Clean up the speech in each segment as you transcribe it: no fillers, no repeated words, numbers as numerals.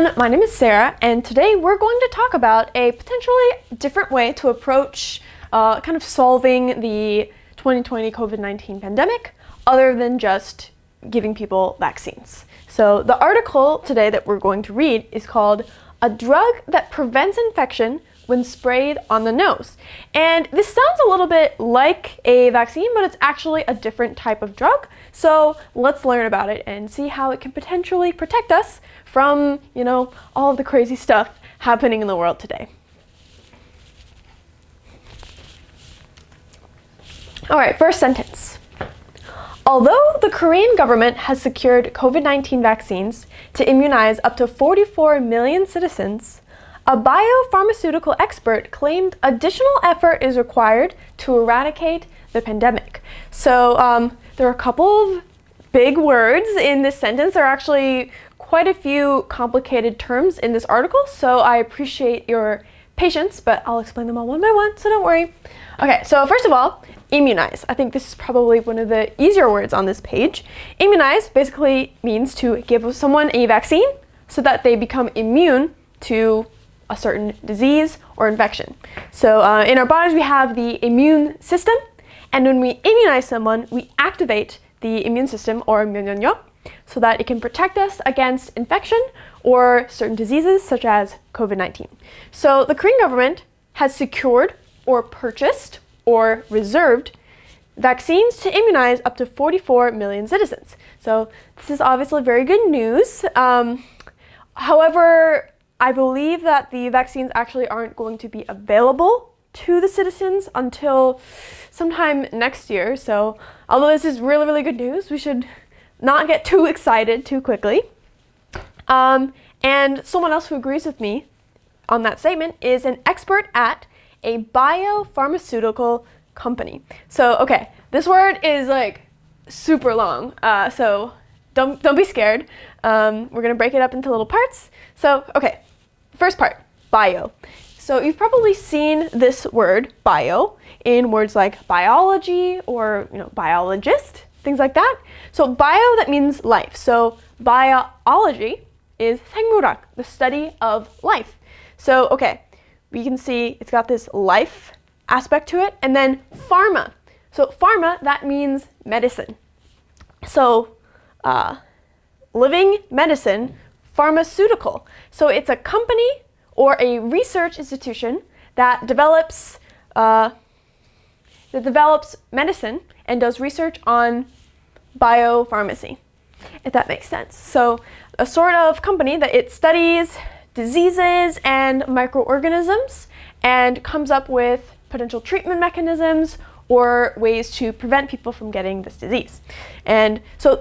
everyone, my name is Sarah, and today we're going to talk about a potentially different way to approach kind of solving the 2020 COVID-19 pandemic other than just giving people vaccines. So the article today that we're going to read is called "A Drug That Prevents Infection When Sprayed on the Nose." And this sounds a little bit like a vaccine, but it's actually a different type of drug. So let's learn about it and see how it can potentially protect us from, all of the crazy stuff happening in the world today. All right, first sentence. Although the Korean government has secured COVID-19 vaccines to immunize up to 44 million citizens, a biopharmaceutical expert claimed additional effort is required to eradicate the pandemic. So there are a couple of big words in this sentence. There are actually quite a few complicated terms in this article, so I appreciate your patience, but I'll explain them all one by one, so don't worry. Okay, so first of all, immunize. I think this is probably one of the easier words on this page. Immunize basically means to give someone a vaccine so that they become immune to a certain disease or infection. So in our bodies, we have the immune system, and when we immunize someone, we activate the immune system, or 면역력, so that it can protect us against infection or certain diseases such as COVID-19. So the Korean government has secured or purchased or reserved vaccines to immunize up to 44 million citizens. So this is obviously very good news. However, I believe that the vaccines actually aren't going to be available to the citizens until sometime next year. So although this is really, really good news, we should not get too excited too quickly. And someone else who agrees with me on that statement is an expert at a biopharmaceutical company. So, okay, this word is like super long, so don't be scared. We're gonna break it up into little parts. So, okay, first part, bio. So you've probably seen this word, bio, in words like biology or biologist, things like that. So bio, that means life. So biology is 생물학, the study of life. So, okay, we can see it's got this life aspect to it, and then pharma. So pharma, that means medicine. So living medicine, pharmaceutical. So it's a company or a research institution that develops medicine and does research on biopharmacy, if that makes sense. So a sort of company that it studies diseases and microorganisms and comes up with potential treatment mechanisms or ways to prevent people from getting this disease. And so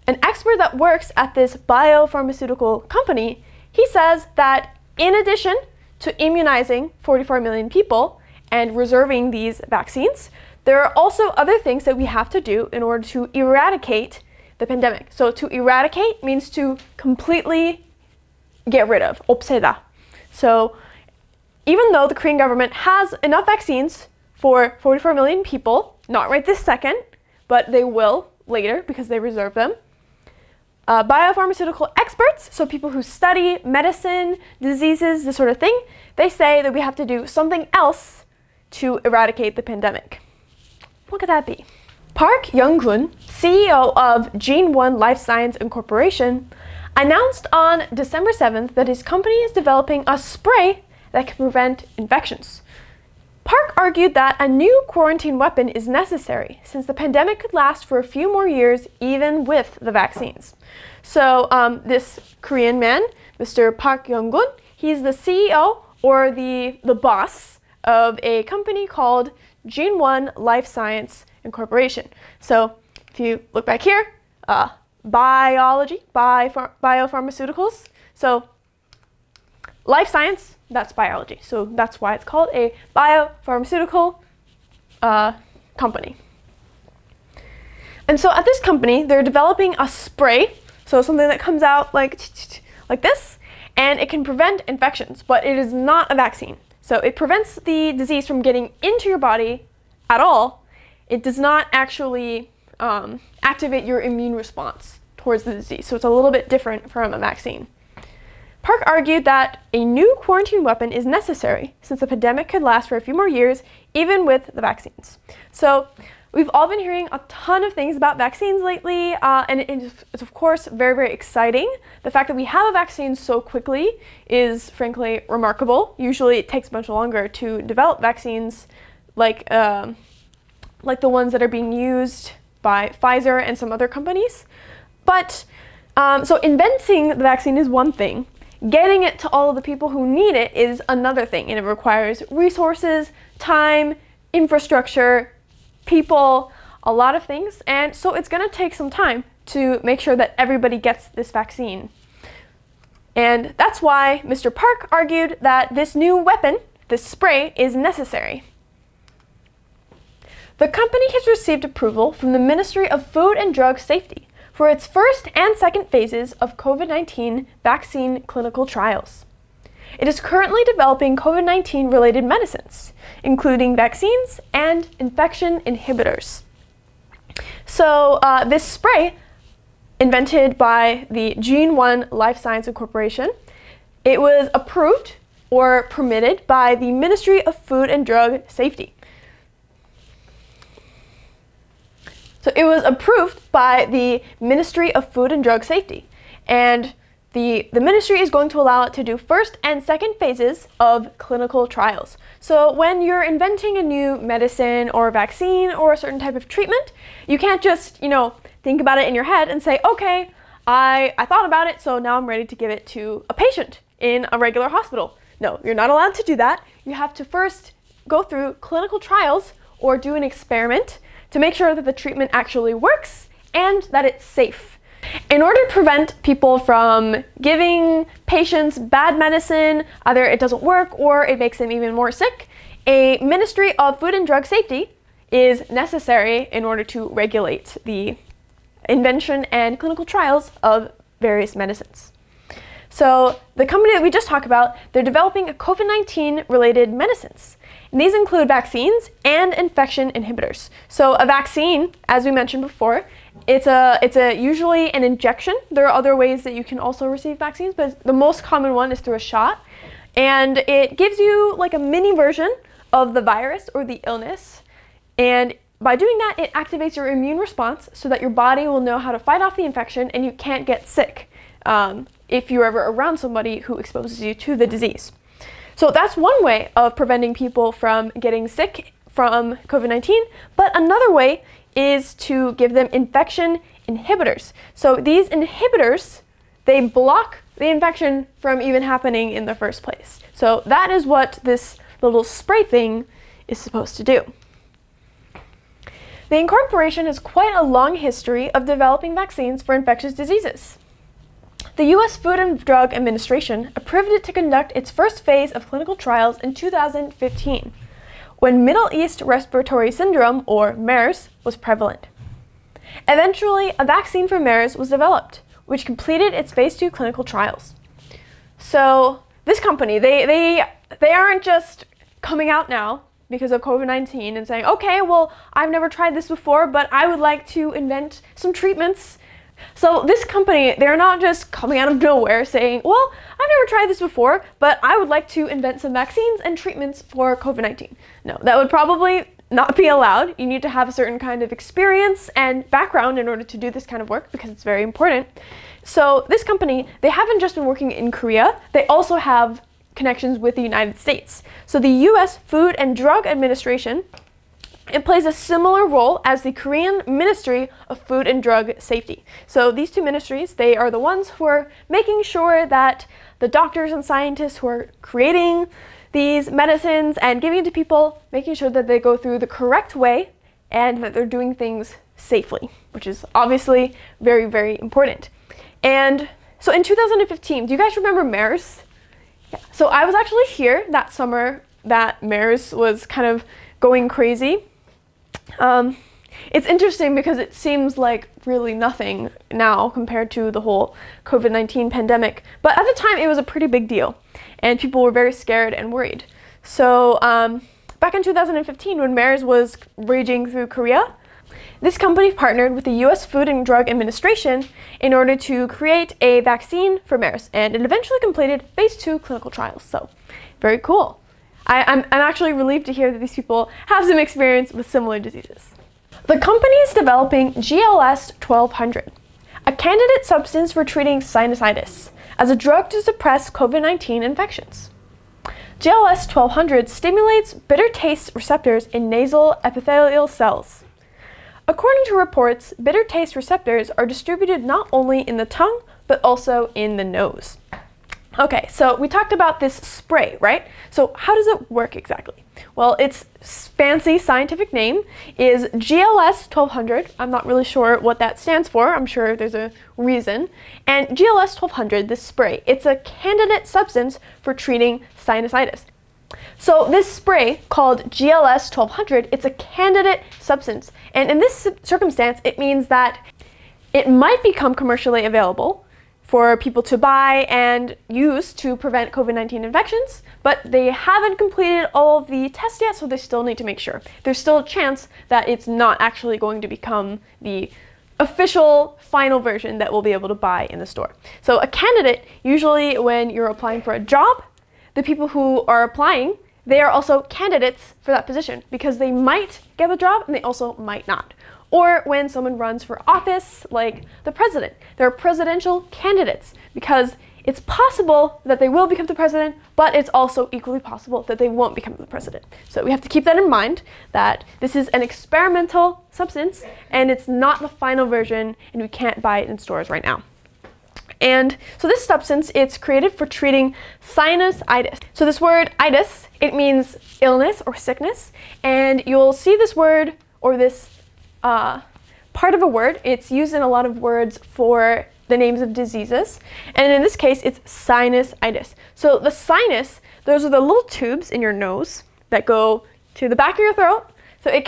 an expert that works at this biopharmaceutical company, he says that in addition to immunizing 44 million people and reserving these vaccines, there are also other things that we have to do in order to eradicate the pandemic. So to eradicate means to completely get rid of, 없애다. So even though the Korean government has enough vaccines for 44 million people, not right this second, but they will later because they reserve them, biopharmaceutical experts, so people who study medicine, diseases, this sort of thing, they say that we have to do something else to eradicate the pandemic. What could that be? Park Young-kun, CEO of Gene1 Life Science Incorporation, announced on December 7th that his company is developing a spray that can prevent infections. Park argued that a new quarantine weapon is necessary since the pandemic could last for a few more years even with the vaccines. So this Korean man, Mr. Park Young-kun, he's the CEO or the boss of a company called Gene1 Life Science Incorporation. So if you look back here, biology, biopharmaceuticals. So life science, that's biology. So that's why it's called a biopharmaceutical company. And so at this company, they're developing a spray, so something that comes out like this, and it can prevent infections, but it is not a vaccine. So it prevents the disease from getting into your body at all. It does not actually activate your immune response towards the disease. So it's a little bit different from a vaccine. Park argued that a new quarantine weapon is necessary since the pandemic could last for a few more years, even with the vaccines. So we've all been hearing a ton of things about vaccines lately, and it's of course very, very exciting. The fact that we have a vaccine so quickly is frankly remarkable. Usually it takes much longer to develop vaccines like the ones that are being used by Pfizer and some other companies. But so inventing the vaccine is one thing. Getting it to all of the people who need it is another thing, and it requires resources, time, infrastructure, people, a lot of things, and so it's going to take some time to make sure that everybody gets this vaccine. And that's why Mr. Park argued that this new weapon, this spray, is necessary. The company has received approval from the Ministry of Food and Drug Safety for its first and second phases of COVID-19 vaccine clinical trials. It is currently developing COVID-19 related medicines, including vaccines and infection inhibitors. So this spray, invented by the Gene 1 Life Science Corporation, it was approved or permitted by the Ministry of Food and Drug Safety. So it was approved by the Ministry of Food and Drug Safety, and the ministry is going to allow it to do first and second phases of clinical trials. So when you're inventing a new medicine or a vaccine or a certain type of treatment, you can't just, think about it in your head and say, okay, I thought about it, so now I'm ready to give it to a patient in a regular hospital. No, you're not allowed to do that. You have to first go through clinical trials or do an experiment to make sure that the treatment actually works and that it's safe. In order to prevent people from giving patients bad medicine, either it doesn't work or it makes them even more sick, a Ministry of Food and Drug Safety is necessary in order to regulate the invention and clinical trials of various medicines. So the company that we just talked about, they're developing COVID-19 related medicines. And these include vaccines and infection inhibitors. So a vaccine, as we mentioned before, it's usually an injection. There are other ways that you can also receive vaccines, but the most common one is through a shot. And it gives you like a mini version of the virus or the illness. And by doing that, it activates your immune response so that your body will know how to fight off the infection and you can't get sick if you're ever around somebody who exposes you to the disease. So that's one way of preventing people from getting sick from COVID-19, but another way is to give them infection inhibitors. So these inhibitors, they block the infection from even happening in the first place. So that is what this little spray thing is supposed to do. The incorporation has quite a long history of developing vaccines for infectious diseases. The U.S. Food and Drug Administration approved it to conduct its first phase of clinical trials in 2015, when Middle East Respiratory Syndrome, or MERS, was prevalent. Eventually, a vaccine for MERS was developed, which completed its phase 2 clinical trials. So this company, they aren't just coming out now because of COVID-19 and saying, okay, well, I've never tried this before, but I would like to invent some treatments. So this company, they're not just coming out of nowhere saying, well, I've never tried this before, but I would like to invent some vaccines and treatments for COVID-19. No, that would probably not be allowed. You need to have a certain kind of experience and background in order to do this kind of work because it's very important. So this company, they haven't just been working in Korea, they also have connections with the United States. So the U.S. Food and Drug Administration, it plays a similar role as the Korean Ministry of Food and Drug Safety. So these two ministries, they are the ones who are making sure that the doctors and scientists who are creating these medicines and giving it to people, making sure that they go through the correct way and that they're doing things safely, which is obviously very, very important. And so in 2015, do you guys remember MERS? Yeah. So I was actually here that summer that MERS was kind of going crazy. It's interesting because it seems like really nothing now compared to the whole COVID-19 pandemic. But at the time, it was a pretty big deal, and people were very scared and worried. So back in 2015, when MERS was raging through Korea, This company partnered with the US Food and Drug Administration in order to create a vaccine for MERS, and it eventually completed phase 2 clinical trials. So, very cool. I'm actually relieved to hear that these people have some experience with similar diseases. The company is developing GLS 1200, a candidate substance for treating sinusitis, as a drug to suppress COVID-19 infections. GLS 1200 stimulates bitter taste receptors in nasal epithelial cells. According to reports, bitter taste receptors are distributed not only in the tongue, but also in the nose. Okay, so we talked about this spray, right? So how does it work exactly? Well, its fancy scientific name is GLS 1200. I'm not really sure what that stands for. I'm sure there's a reason. And GLS 1200, this spray, it's a candidate substance for treating sinusitis. So this spray called GLS 1200, it's a candidate substance. And in this circumstance, it means that it might become commercially available for people to buy and use to prevent COVID-19 infections, but they haven't completed all of the tests yet, so they still need to make sure. There's still a chance that it's not actually going to become the official final version that we'll be able to buy in the store. So a candidate, usually when you're applying for a job, the people who are applying, they are also candidates for that position because they might get the job and they also might not. Or when someone runs for office, like the president, they're presidential candidates because it's possible that they will become the president, but it's also equally possible that they won't become the president. So we have to keep that in mind, that this is an experimental substance and it's not the final version and we can't buy it in stores right now. And so this substance, it's created for treating sinusitis. So this word itis, it means illness or sickness, and you'll see this word or this part of a word. It's used in a lot of words for the names of diseases, and in this case it's sinusitis. So the sinus, those are the little tubes in your nose that go to the back of your throat. So it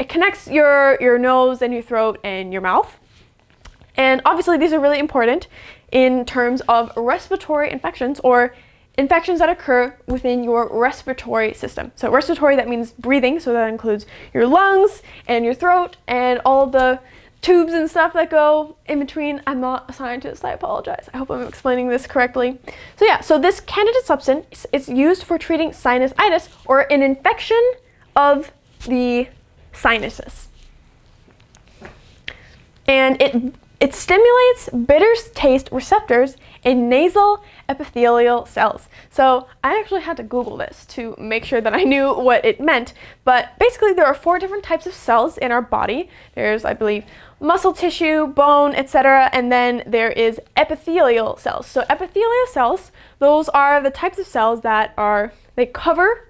connects your nose and your throat and your mouth. And obviously these are really important in terms of respiratory infections or infections that occur within your respiratory system. So respiratory, that means breathing, so that includes your lungs and your throat and all the tubes and stuff that go in between. I'm not a scientist, I apologize. I hope I'm explaining this correctly. So yeah, so this candidate substance is used for treating sinusitis or an infection of the sinuses. And it stimulates bitter taste receptors in nasal epithelial cells. So I actually had to Google this to make sure that I knew what it meant. But basically there are 4 different types of cells in our body. There's, I believe, muscle tissue, bone, etc. And then there is epithelial cells. So epithelial cells, those are the types of cells that they cover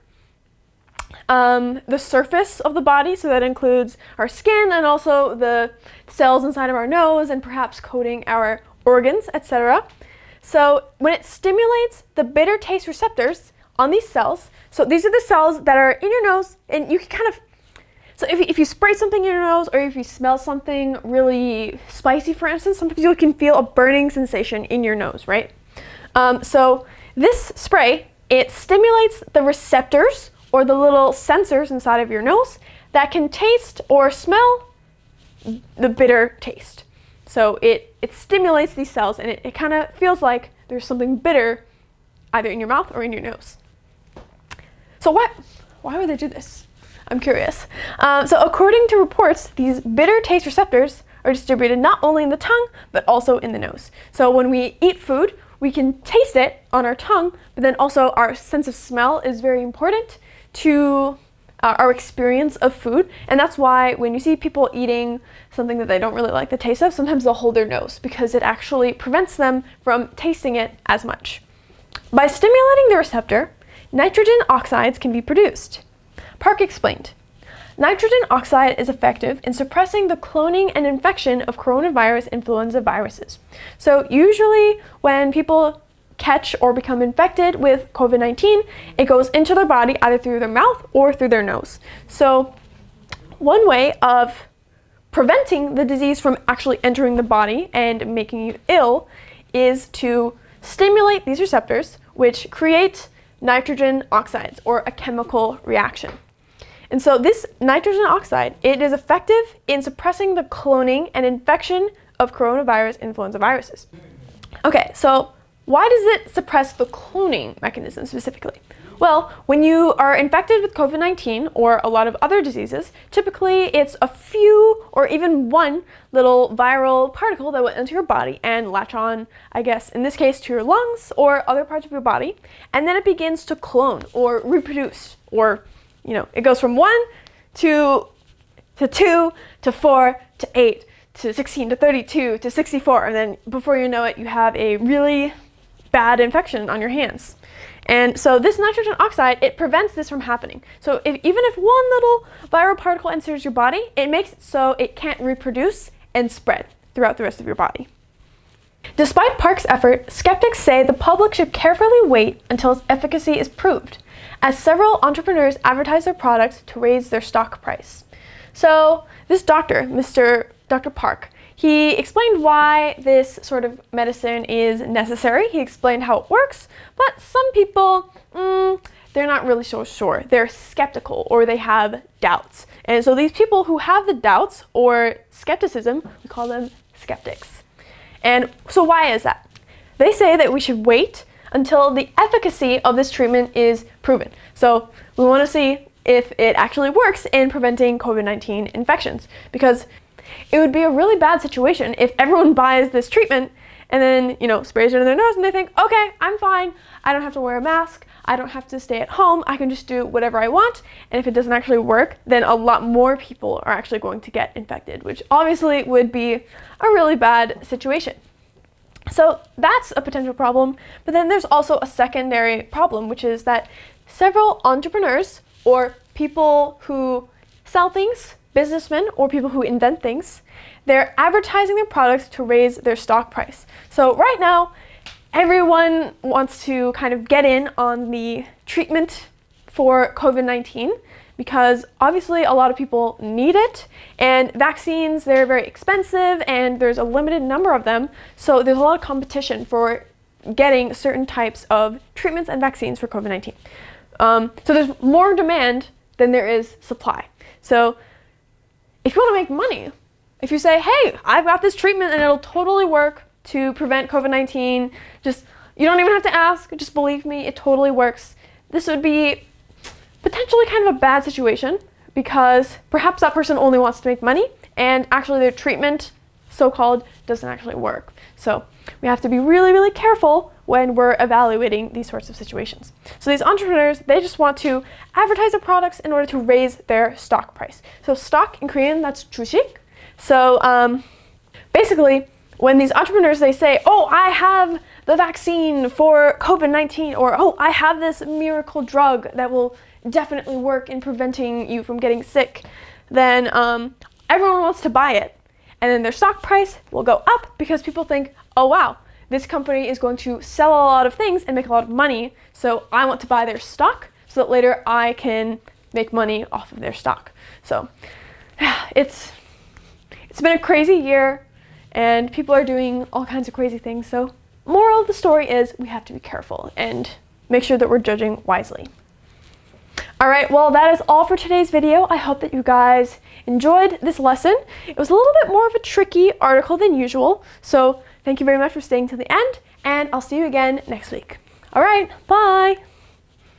the surface of the body, so that includes our skin and also the cells inside of our nose and perhaps coating our organs, etc. So when it stimulates the bitter taste receptors on these cells, so these are the cells that are in your nose, and you can so if you spray something in your nose or if you smell something really spicy, for instance, sometimes you can feel a burning sensation in your nose, right? So this spray, it stimulates the receptors or the little sensors inside of your nose that can taste or smell the bitter taste. So it stimulates these cells, and it kind of feels like there's something bitter either in your mouth or in your nose. So why would they do this? I'm curious. So according to reports, these bitter taste receptors are distributed not only in the tongue, but also in the nose. So when we eat food, we can taste it on our tongue, but then also our sense of smell is very important to our experience of food. And that's why when you see people eating something that they don't really like the taste of, sometimes they'll hold their nose because it actually prevents them from tasting it as much. By stimulating the receptor, nitrogen oxides can be produced. Park explained, nitrogen oxide is effective in suppressing the cloning and infection of coronavirus influenza viruses. So usually when people catch or become infected with COVID-19, it goes into their body either through their mouth or through their nose. So one way of preventing the disease from actually entering the body and making you ill is to stimulate these receptors, which create nitrogen oxides or a chemical reaction. And so this nitrogen oxide, it is effective in suppressing the cloning and infection of coronavirus influenza viruses. Okay, so why does it suppress the cloning mechanism specifically? Well, when you are infected with COVID-19 or a lot of other diseases, typically it's a few or even one little viral particle that will enter your body and latch on, I guess, in this case, to your lungs or other parts of your body, and then it begins to clone or reproduce, or, it goes from 1 to 2 to 4 to 8 to 16 to 32 to 64, and then before you know it, you have a really bad infection on your hands. And so this nitrogen oxide, it prevents this from happening. So even if one little viral particle enters your body, it makes it so it can't reproduce and spread throughout the rest of your body. Despite Park's effort, skeptics say the public should carefully wait until its efficacy is proved, as several entrepreneurs advertise their products to raise their stock price. So this doctor, Dr. Park, he explained why this sort of medicine is necessary. He explained how it works, but some people, they're not really so sure. They're skeptical or they have doubts. And so these people who have the doubts or skepticism, we call them skeptics. And so why is that? They say that we should wait until the efficacy of this treatment is proven. So we want to see if it actually works in preventing COVID-19 infections, because it would be a really bad situation if everyone buys this treatment and then, sprays it in their nose and they think, okay, I'm fine. I don't have to wear a mask. I don't have to stay at home. I can just do whatever I want. And if it doesn't actually work, then a lot more people are actually going to get infected, which obviously would be a really bad situation. So that's a potential problem. But then there's also a secondary problem, which is that several entrepreneurs or people who sell things, businessmen or people who invent things, they're advertising their products to raise their stock price. So right now, everyone wants to kind of get in on the treatment for COVID-19 because obviously a lot of people need it, and vaccines, they're very expensive and there's a limited number of them. So there's a lot of competition for getting certain types of treatments and vaccines for COVID-19. So there's more demand than there is supply. So if you want to make money, if you say, hey, I've got this treatment and it'll totally work to prevent COVID-19, you don't even have to ask, just believe me, it totally works. This would be potentially kind of a bad situation because perhaps that person only wants to make money and actually their treatment, so-called, doesn't actually work. So we have to be really, really careful when we're evaluating these sorts of situations. So these entrepreneurs, they just want to advertise their products in order to raise their stock price. So stock in Korean, that's 주식. So basically, when these entrepreneurs, they say, oh, I have the vaccine for COVID-19, or oh, I have this miracle drug that will definitely work in preventing you from getting sick, then everyone wants to buy it. And then their stock price will go up because people think, oh wow, this company is going to sell a lot of things and make a lot of money, so I want to buy their stock so that later I can make money off of their stock. So it's been a crazy year and people are doing all kinds of crazy things. So moral of the story is we have to be careful and make sure that we're judging wisely. All right, well, that is all for today's video. I hope that you guys enjoyed this lesson. It was a little bit more of a tricky article than usual, so thank you very much for staying to the end, and I'll see you again next week. All right, bye.